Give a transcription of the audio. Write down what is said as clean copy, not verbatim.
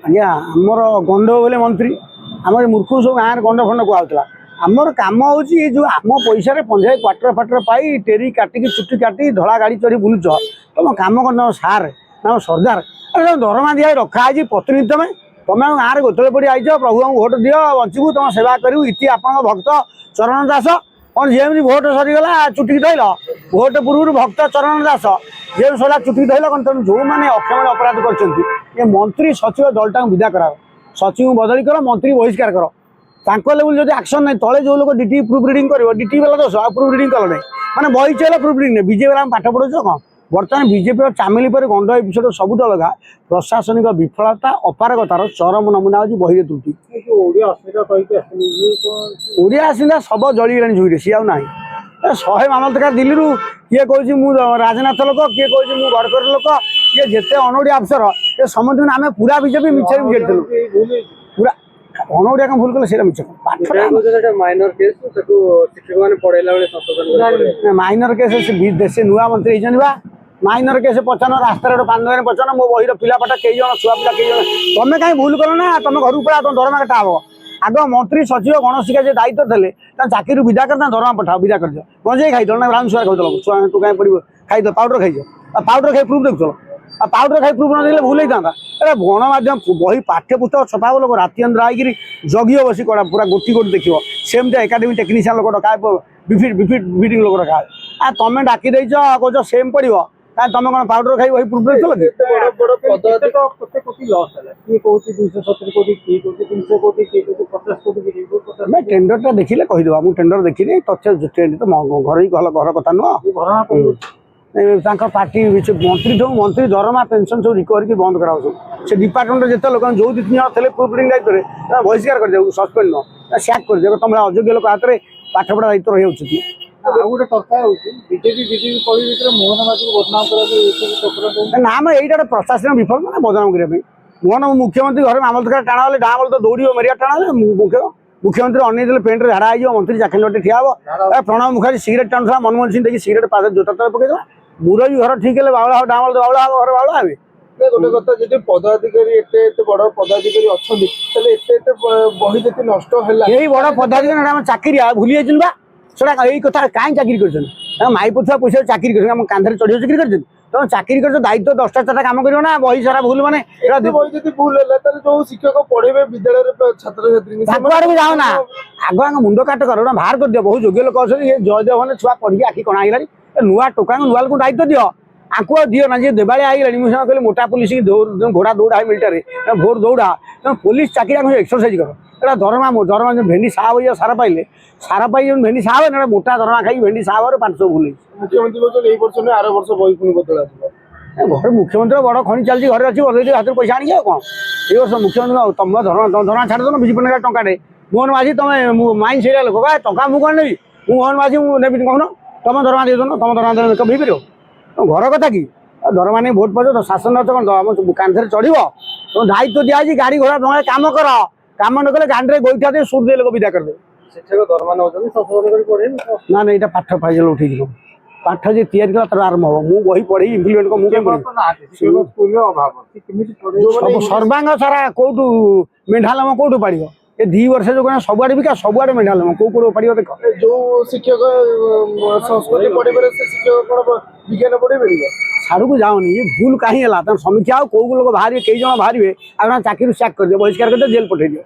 आज्ञा आमर गंड बोले मंत्री आम मूर्ख सब गाँव में गंड फंड कहला आमर कम हो जो आम पैसा पंचायत क्वार्टर फाटर पाई टेरी काटिकी चुटी काटी धड़ा गाड़ी चढ़ी बुलुच तुम कम कर सार ना सरदार दरमा दिया रखाई प्रतिनिधि तुम गाँव में गोतले पड़ी आईच प्रभु भोट दियो बचू तुम सेवा करू इति आप भक्त चरण दास कौन जमी भोट सरीगला चुटिकी धैल भोट पूर्व भक्त चरण दास जे सला चुटिकी धैल कौन तेणु जो मैंने अक्षम अपराध कर मंत्री सचिव दलटा विदा करा सचिव बदली कर मंत्री बहिष्कार कर तांको लेवल जब एक्शन नहीं तले जो लोग डीटी प्रूफ रिडिंग कर डीटी वाला दोष प्रूफ रिडिंग कल नहीं मैंने बही चल प्रूफ रिडिंग नहीं बीजेपी वाला पाठ पढ़ुच कौन बर्तमान बीजेपी चामिली पर गंड एपिसोड सब अलग प्रशासनिक विफलता अपारगतार चरम नमूना हो बही त्रुटि ओडिया आसला सब जलीगला झुईरे सी आउ ना 100 मामलतकार दिल्ली किए कह राजनाथ लोक किए कह गडकरी लोक किए जिते अनोड़िया अफसर ये समझ आम पूरा बीजेपी मिछे घेरलु पूरा अनोड़िया कम भूल कले मिछ माइनर केस से नुआ मंत्री माइनर केस पचान रास्ता 5 पचान मो बही पिलापाटा कई जन छुआ पिला कई जन तुम कहीं भूल कल ना तुम घर पड़ा तुम दरमा कटा हम आग मंत्री सचिव गणशिका जो दायित्व थे चाकरी विदा कर दरमा पठाओ विदा कर गंजे खाई ना ब्राउन सुगा खाऊ छुआ तू कहीं पड़ो खाई पाउडर खाई पाउडर खाई प्रूफ देखुल पाउडर खाई प्रूफ ना भूल होता अरे गणमाध्यम बही पाठ्यपुस्तक छपा लोग राति अंदर आई जगियो बस कड़ा पूरा गोटी गोटी देख सेमती एकाडेमी टेक्नीशियन लोग डका बिफिट लोग रखा आ तुम डाकी देच कह सेम पड़ो तुम कौन पाउडर खाई वही प्रूफ मैं टेंडर देखिले कहीदेव मुझे टेंडर देखनी तथ्य तो घर ही घर कथा नुह पार्टी मंत्री जो मंत्री दरमा पेंशन सब रिकवरी बंद कराओ से डिपार्टमेंट जिते लोक जो 2-3 जन थे प्रूफ रिडिंग दायित्व बहिष्कार कर सस्पेंड न सैक कर तुम अयोग्य लोक हाथ में पाठपढ़ा दायित्व रही गोटे चर्चा ना मैं यही प्रशासन विफल ना बदनाम करने मोहन मुख्यमंत्री घर मामलतकार टाणा हेल्ले डाँ तो दौड़ मेरिया टाणा मुख्यमंत्री अनई पेंट झाड़ा हो मंत्री चाकरी लटे ठिया हे प्रणब मुखर्जी सिगरेट टाणुला मनमोहन सिंह देखिए सिगरेट पाद जोता तले पकईला मुरई घर ठीक है बावला डाँ बावला घर बावला हे गोटे कथा जी पदाधिकारी एत बड़ पदाधिकारी अच्छा बही जी नष्ट है बड़ पदाधिकारी चाकरी भूली जाइए सेटा यही कथा कहीं चाकरी कर माई पुछुआ पैसा चाकरी कर कांधे चढ़ी चाकरी कर तुम चाकरी कर दायित्व 10टा 4टा काम कर ना बही सारा भूल माने बही भूल है जो शिक्षक पढ़े विद्यालय छात्र छात्री भी जाओ ना आग आग मुंड काट कर बाहर कर दियो बहुत योग्य लोक अच्छे जयदेव मैंने छुआ पढ़ी आखि कणा है नुआ टोका नुआ लोक दायित्व दियो आंकु दियो ना जी देवाली आई मुझे कहली मोटा पुलिस घोड़ा दौड़ा है मिलिटारी भोर दौड़ा तुम पुलिस चाकरी एक्सरसाइज कर एटा दरमा दरमा जो भेंडी साह हो सारा पाइले सारा पाई जो भेंडी साह ना मोटा दरमा खाई भेंडी साह 500 भूल मुख्यमंत्री वर्ष आर वर्ष बही पुणी बदल घर मुख्यमंत्री बड़ खଣି चलती घर अच्छी बदल हाथ पैसा आनी कौन ये वर्ष मुख्यमंत्री तुम धरणा छाड़ दो विजु पट्टनायक टंकाटे मोहन माझी तुम माइन से लोक टा मुझे नहीं मोहन माझी मुझे कहून तुम दरमा दे दो तुम दरमा दे कभी घर कथा कि दरमा नहीं भोट पड़ो तो शासन कौन कांधे चढ़ तुम दायित्व दिखाई गाड़ी घोड़ा तुम्हें काम कर काम न कले गांडे गोईठा दे सुर दे लोक विदा कर दे शिक्षक दरमा ना ना यहाँ पाठ फाइल उठे पाठ जी तैयारी कला तर आरंभ हम मु बही पढ़ी इम्प्लीमेंट को सर्वांग सारा कौटू मेढालम कौटू पाड़ ये 2 वर्ष जो कहना सबुआड़े विकास सबुआड़े मेढालम कौ कौ पाड़ देख जो शिक्षक संस्कृति पढ़े शिक्षक विज्ञान पढ़े साड़ू को जाओनी ये भूल कहीं है समीक्षा कौ लोग बाहर कई जन बाहर चाकरी सैक कर दियो बहिष्कार कर दियो जेल पठे दियो।